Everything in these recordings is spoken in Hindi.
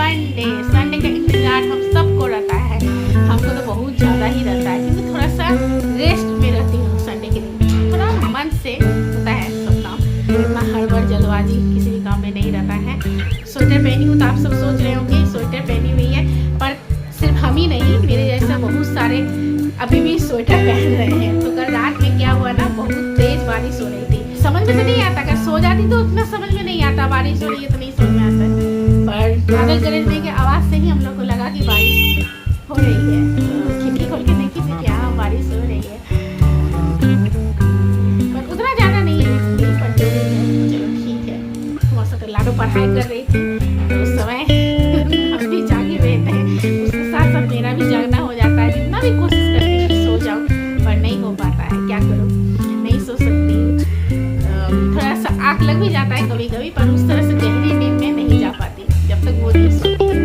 संडे। संडे का इंतजार हम सबको रहता है, हमको तो बहुत ज़्यादा ही रहता है, क्योंकि थोड़ा सा रेस्ट में रहती हूँ संडे के दिन, थोड़ा मन से होता है सब काम, इतना हड़बड़ जल्दबाजी किसी भी काम में नहीं रहता है। स्वेटर पहनी हूँ तो आप सब सोच रहे होंगे स्वेटर पहनी हुई है, पर सिर्फ हम ही नहीं, मेरे जैसे बहुत सारे अभी भी स्वेटर पहन रहे हैं। तो कल रात में क्या हुआ ना, बहुत तेज बारिश हो रही थी, समझ में तो नहीं आता, अगर सो जाती तो उतना समझ में नहीं आता, बारिश हो रही है तो नहीं समझ में आता, पर बादल गरजने की आवाज़ से ही हम लोग को लगा कि बारिश हो रही है। तो खिड़की खोल के देखी थी क्या बारिश हो रही है, पर उतना ज़्यादा नहीं है, पर जो भी है चलो ठीक है। थोड़ा तो लाडो पढ़ाई कर रही थी तो उस समय हम भी जागे हुए थे, उसके साथ साथ मेरा भी जागना हो जाता है, जितना भी कोशिश करती हूँ कि सो जाऊँ पर नहीं हो पाता है, क्या करूँ, नहीं सो सकती हूँ। थोड़ा सा आँख लग भी जाता है कभी कभी, पर उस तरह से गहरी नींद में नहीं जा पाती जब तक वो नहीं सोती है।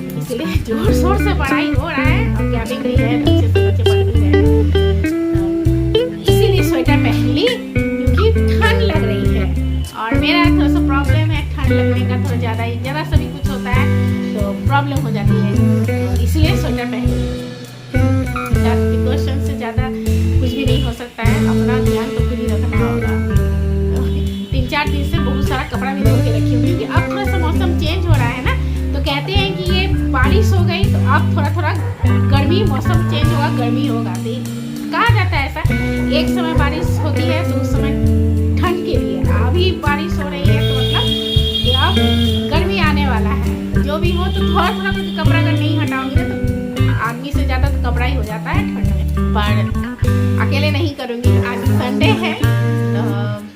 तो इसलिए जोर शोर से पढ़ाई हो रहा है, और क्या भी गई है अच्छे से बच्चे पढ़ भी रहे हैं, इसीलिए स्वेटर पहन ली क्योंकि ठंड लग रही है, और मेरा थोड़ा सा प्रॉब्लम है ठंड लगने का, थोड़ा ज़्यादा ही ज़रा सा भी कुछ होता है तो प्रॉब्लम हो जाती है, तो इसलिए स्वेटर पहन ली। प्रिकॉशन से ज़्यादा कुछ भी नहीं हो सकता है, अपना ध्यान तो खुद ही रखना होगा। तो 3-4 दिन से बहुत सारा कपड़ा भी धो के रखी हुई, क्योंकि अब थोड़ा सा मौसम चेंज हो रहा है ना, तो कहते हैं कि ये बारिश हो गई तो अब थोड़ा थोड़ा गर्मी, मौसम चेंज होगा, गर्मी होगा, तो कहा जाता है ऐसा, एक समय बारिश होती है तो उस समय ठंड के लिए, अभी बारिश हो रही है तो मतलब कि अब गर्मी आने वाला है। जो भी हो तो थोड़ा थोड़ा कुछ कपड़ा अगर नहीं हटाओगे ना तो आदमी से ज़्यादा तो कपड़ा ही हो जाता है ठंड में, पर अकेले नहीं करूँगी, आज संडे है तो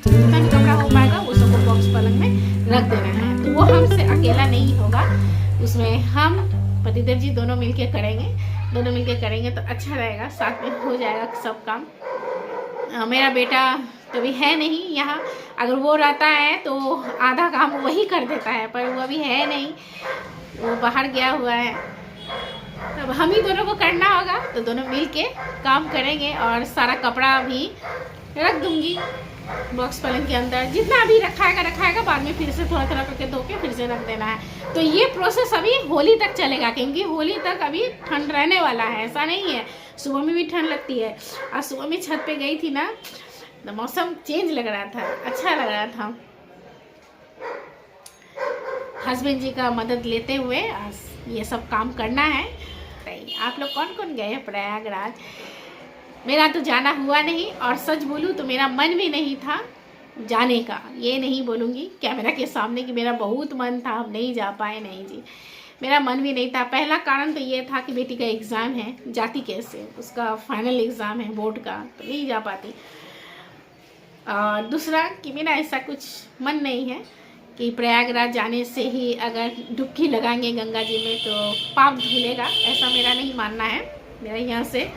जितना भी कपड़ा हो पाएगा वो सबको बॉक्स पलंग में रख देना है, तो वो हमसे अकेला नहीं होगा, उसमें हम पतिदेव जी दोनों मिलके करेंगे तो अच्छा रहेगा, साथ में हो जाएगा सब काम। मेरा बेटा तो भी है नहीं यहाँ, अगर वो रहता है तो आधा काम वही कर देता है, पर वो अभी है नहीं, वो बाहर गया हुआ है, तब हम ही दोनों को करना होगा, तो दोनों मिल के काम करेंगे। और सारा कपड़ा भी रख दूंगी बॉक्स पलंग के अंदर, जितना अभी रखाएगा, बाद में फिर से थोड़ा थोड़ा करके धो के फिर से रख देना है। तो ये प्रोसेस अभी होली तक चलेगा, क्योंकि होली तक अभी ठंड रहने वाला है, ऐसा नहीं है, सुबह में भी ठंड लगती है। आज सुबह में छत पे गई थी ना तो मौसम चेंज लग रहा था, अच्छा लग रहा था। हस्बैंड जी का मदद लेते हुए आज ये सब काम करना है। आप लोग कौन कौन गए हैं प्रयागराज? मेरा तो जाना हुआ नहीं, और सच बोलूँ तो मेरा मन भी नहीं था जाने का, ये नहीं बोलूँगी कैमरा के सामने कि मेरा बहुत मन था, हम नहीं जा पाए, नहीं जी, मेरा मन भी नहीं था। पहला कारण तो ये था कि बेटी का एग्ज़ाम है, जाती कैसे, उसका फाइनल एग्ज़ाम है बोर्ड का, तो नहीं जा पाती। और दूसरा कि मेरा ऐसा कुछ मन नहीं है कि प्रयागराज जाने से ही अगर डुबकी लगाएंगे गंगा जी में तो पाप धुलेगा, ऐसा मेरा नहीं मानना है, मेरा यहाँ से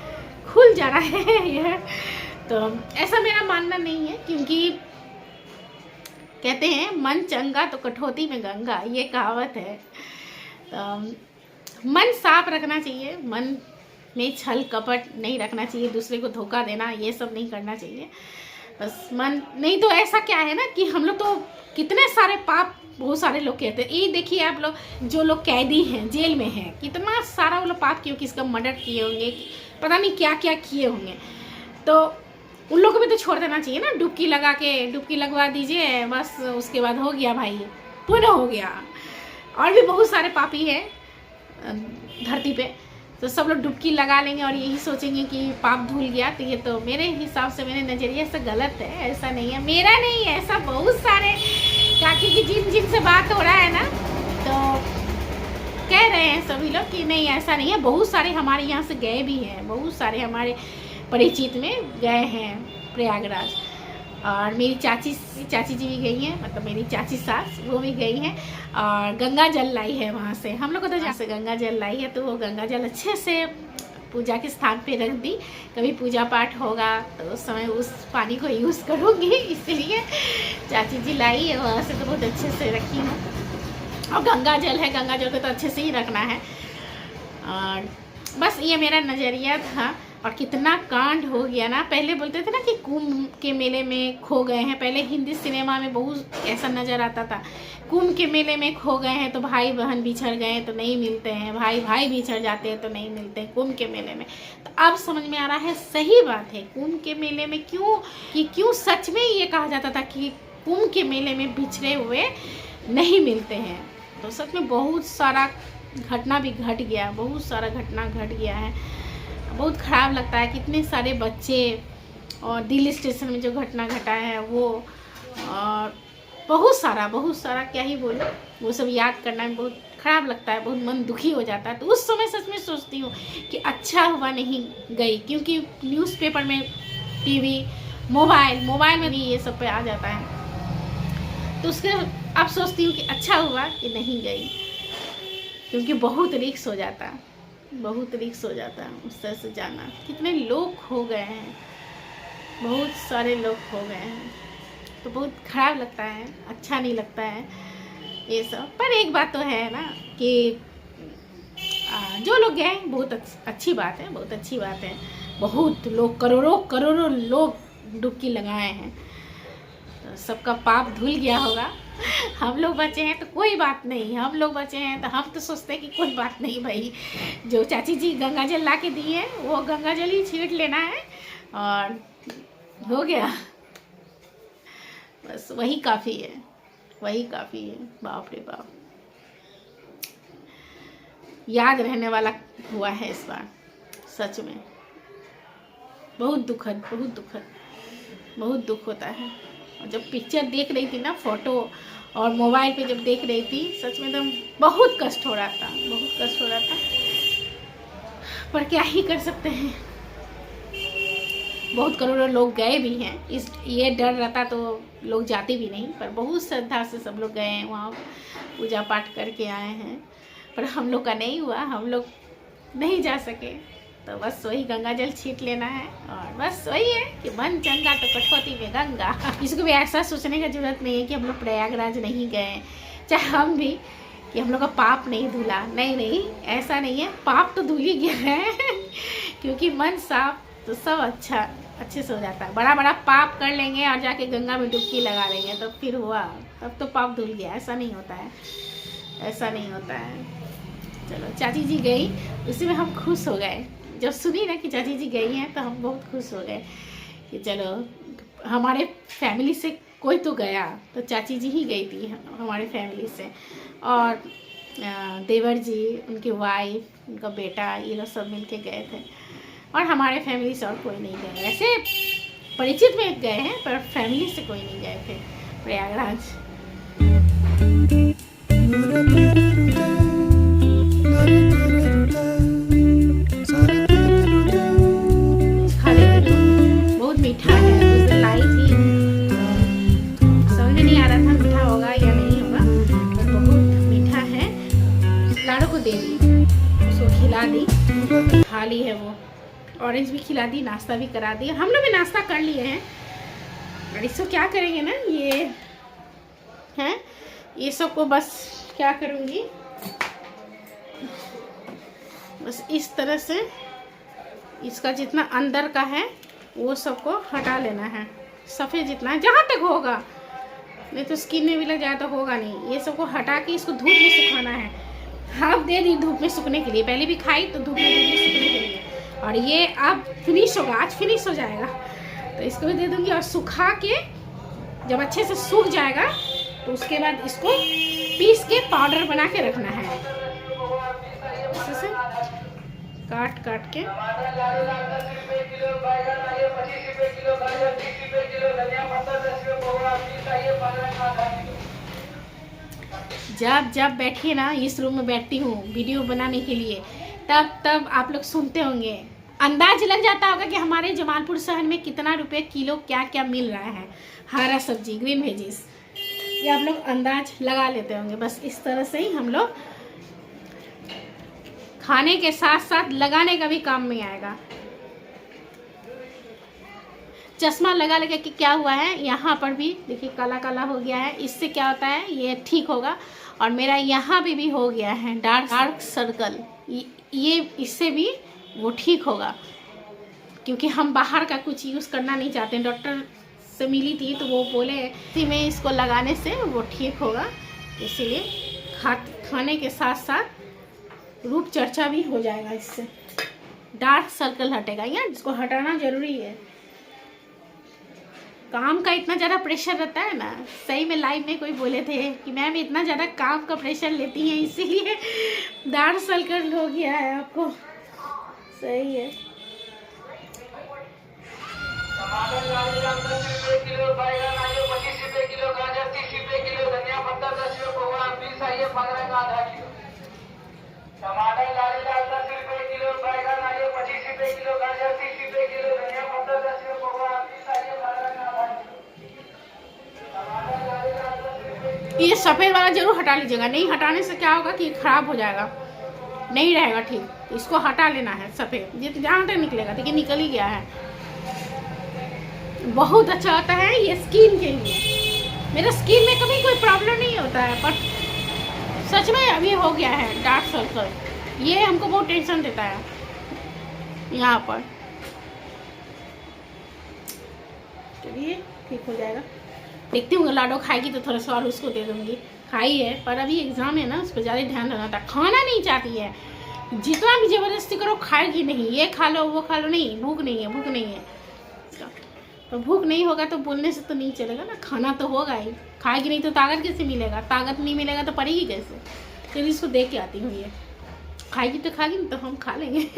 खुल जा रहा है यह, तो ऐसा मेरा मानना नहीं है, क्योंकि कहते हैं मन चंगा तो कठौती में गंगा, ये कहावत है। तो मन साफ रखना चाहिए, मन में छल कपट नहीं रखना चाहिए, दूसरे को धोखा देना ये सब नहीं करना चाहिए, बस मन नहीं तो ऐसा क्या है ना कि हम लोग तो कितने सारे पाप, बहुत सारे लोग कहते हैं, ये देखिए आप लोग जो लोग कैदी हैं, जेल में हैं, कितना सारा वो लोग पाप किए, किसका मर्डर किए होंगे, पता नहीं क्या क्या किए होंगे, तो उन लोगों को भी तो छोड़ देना चाहिए ना, डुबकी लगा के, डुबकी लगवा दीजिए बस, उसके बाद हो गया भाई, पुण्य हो गया। और भी बहुत सारे पापी हैं धरती पे, तो सब लोग डुबकी लगा लेंगे और यही सोचेंगे कि पाप धुल गया, तो ये तो मेरे हिसाब से, मेरे नज़रिए से गलत है, ऐसा नहीं है, मेरा नहीं है, ऐसा बहुत सारे काकी की जिन से बात हो रहा है ना, तो कह रहे हैं सभी लोग कि नहीं ऐसा नहीं है। बहुत सारे हमारे यहाँ से गए भी हैं, बहुत सारे हमारे परिचित में गए हैं प्रयागराज, और मेरी चाची जी भी गई हैं, मतलब मेरी चाची सास वो भी गई हैं, और गंगा जल लाई है वहाँ से, हम लोग को तो जहाँ से गंगा जल लाई है, तो वो गंगा जल अच्छे से पूजा के स्थान पे रख दी, कभी पूजा पाठ होगा तो उस समय उस पानी को यूज़ करूँगी, इसलिए चाची जी लाई है वहाँ से, तो बहुत अच्छे से रखी हूँ। और गंगा जल है, गंगा जल को तो अच्छे से ही रखना है, और बस ये मेरा नज़रिया था। और कितना कांड हो गया ना। पहले बोलते थे ना कि कुंभ के मेले में खो गए हैं, पहले हिंदी सिनेमा में बहुत ऐसा नज़र आता था, कुंभ के मेले में खो गए हैं तो भाई बहन बिछड़ गए तो नहीं मिलते हैं, भाई भाई बिछड़ जाते हैं तो नहीं मिलते हैं कुंभ के मेले में। तो अब समझ में आ रहा है सही बात है, कुंभ के मेले में क्यों सच में ये कहा जाता था कि कुंभ के मेले में बिछड़े हुए नहीं मिलते हैं। तो सच में बहुत सारा घटना भी घट गया, बहुत सारा घटना घट गया है। बहुत ख़राब लगता है, कितने सारे बच्चे और दिल्ली स्टेशन में जो घटना घटा है वो, और बहुत सारा क्या ही बोलूं, वो सब याद करना में बहुत ख़राब लगता है, बहुत मन दुखी हो जाता है। तो उस समय सच में सोचती हूँ कि अच्छा हुआ नहीं गई, क्योंकि न्यूज़पेपर में, टीवी, मोबाइल में भी ये सब पे आ जाता है। तो उसके अब सोचती हूँ कि अच्छा हुआ कि नहीं गई, क्योंकि बहुत रिस्क हो जाता, बहुत रिस्क हो जाता है उस तरह से जाना। कितने लोग खो गए हैं, बहुत सारे लोग खो गए हैं, तो बहुत ख़राब लगता है, अच्छा नहीं लगता है ये सब। पर एक बात तो है ना कि जो लोग गए बहुत अच्छी बात है, बहुत अच्छी बात है। बहुत लोग, करोड़ों लोग डुबकी लगाए हैं, तो सबका पाप धुल गया होगा। हम लोग बचे हैं तो कोई बात नहीं, हम लोग बचे हैं तो हम तो सोचते हैं कि कोई बात नहीं भाई, जो चाची जी गंगा जल ला के दिए वो गंगा जल ही छीट लेना है और हो गया, बस वही काफ़ी है, वही काफ़ी है। बाप रे बाप, याद रहने वाला हुआ है इस बार, सच में बहुत दुखद, बहुत दुख होता है। और जब पिक्चर देख रही थी ना, फोटो और मोबाइल पे जब देख रही थी, सच में एकदम बहुत कष्ट हो रहा था, पर क्या ही कर सकते हैं। बहुत करोड़ों लोग गए भी हैं, ये डर रहता तो लोग जाते भी नहीं, पर बहुत श्रद्धा से सब लोग गए हैं वहाँ, पूजा पाठ करके आए हैं। पर हम लोग का नहीं हुआ, हम लोग नहीं जा सके, तो बस वही गंगा जल छीट लेना है। और बस वही है कि मन चंगा तो कटौती में गंगा। इसको भी ऐसा सोचने की जरूरत नहीं है कि हम लोग प्रयागराज नहीं गए, चाहे हम भी, कि हम लोग का पाप नहीं धुला, नहीं, ऐसा नहीं है, पाप तो धुल ही गया है क्योंकि मन साफ तो सब अच्छे से हो जाता है। बड़ा पाप कर लेंगे और जाके गंगा में डुबकी लगा लेंगे तो फिर हुआ, तब तो पाप धुल गया। ऐसा नहीं होता है। चलो, चाची जी गई, उसी में हम खुश हो गए। जब सुनी ना कि चाची जी गई हैं तो हम बहुत खुश हो गए कि चलो हमारे फैमिली से कोई तो गया, तो चाची जी ही गई थी हमारे फैमिली से। और देवर जी, उनकी वाइफ, उनका बेटा, ये लोग सब मिल के गए थे। और हमारे फैमिली से और कोई नहीं गए, ऐसे परिचित में गए हैं पर फैमिली से कोई नहीं गए थे प्रयागराज। बहुत मीठा है, उस दिन लाई थी, समझ में नहीं आ रहा था मीठा होगा या नहीं होगा, पर बहुत मीठा है। लाड़ू को दे दी, उसको खिला दी, खा ली है वो। ऑरेंज भी खिला दी, नाश्ता भी करा दिया, हम लोग भी नाश्ता कर लिए हैं। और इसको क्या करेंगे ना, ये हैं, ये सब को बस क्या करूँगी, बस इस तरह से इसका जितना अंदर का है वो सबको हटा लेना है, सफ़ेद जितना है, जहाँ तक होगा, नहीं तो स्किन में भी लग जाए तो होगा नहीं। ये सबको हटा के इसको धूप में सुखाना है। हाफ दे दी धूप में सूखने के लिए, पहले भी खाई तो धूप में दे दी सूखने के लिए। और ये अब फिनिश होगा, आज फिनिश हो जाएगा, तो इसको भी दे दूँगी। और सुखा के जब अच्छे से सूख जाएगा तो उसके बाद इसको पीस के पाउडर बना के रखना है, ऐसे से काट के। जब बैठिए ना, इस रूम में बैठती हूँ वीडियो बनाने के लिए, तब आप लोग सुनते होंगे, अंदाज लग जाता होगा कि हमारे जमालपुर शहर में कितना रुपए किलो क्या क्या मिल रहा है हरा सब्जी, ग्रीन वेजिस, ये आप लोग अंदाज लगा लेते होंगे। बस इस तरह से ही हम लोग खाने के साथ साथ लगाने का भी काम में आएगा। चश्मा लगा कि क्या हुआ है, यहाँ पर भी देखिए काला हो गया है, इससे क्या होता है ये ठीक होगा। और मेरा यहाँ भी हो गया है डार्क सर्कल, ये इससे भी वो ठीक होगा। क्योंकि हम बाहर का कुछ यूज़ करना नहीं चाहते। डॉक्टर से मिली थी तो वो बोले इसी में इसको लगाने से वो ठीक होगा, इसीलिए खाने के साथ साथ रूप चर्चा भी हो जाएगा, इससे डार्क सर्कल हटेगा यार, जिसको हटाना ज़रूरी है। काम का इतना ज़्यादा प्रेशर रहता है ना, सही में लाइव में कोई बोले थे कि मैम इतना ज़्यादा काम का प्रेशर लेती हैं इसीलिए डार्क सर्कल हो गया है आपको। सही है। ये सफ़ेद वाला जरूर हटा लीजिएगा, नहीं हटाने से क्या होगा कि ये खराब हो जाएगा, नहीं रहेगा ठीक। इसको हटा लेना है सफ़ेद, ये तो जहाँ तक निकलेगा, देखिए निकल ही गया है। बहुत अच्छा होता है ये स्किन के लिए। मेरे स्किन में कभी कोई प्रॉब्लम नहीं होता है, पर सच में अभी हो गया है डार्क सर्कल, ये हमको बहुत टेंशन देता है यहाँ पर। चलिए ठीक हो जाएगा, देखती हूँ लाडो खाएगी तो थोड़ा सा और उसको दे दूँगी। खाई है पर अभी एग्ज़ाम है ना, उस पर ज़्यादा ध्यान देना था। खाना नहीं चाहती है, जितना भी ज़बरदस्ती करो खाएगी नहीं, ये खा लो वो खा लो, नहीं भूख नहीं है, भूख नहीं है। तो भूख नहीं होगा तो बोलने से तो नहीं चलेगा ना, खाना तो होगा ही। खाएगी नहीं तो ताकत कैसे मिलेगा, ताकत नहीं मिलेगा तो पड़ेगी कैसे। फिर इसको दे के आती हूँ, ये खाएगी तो खाएगी, तो हम खा लेंगे।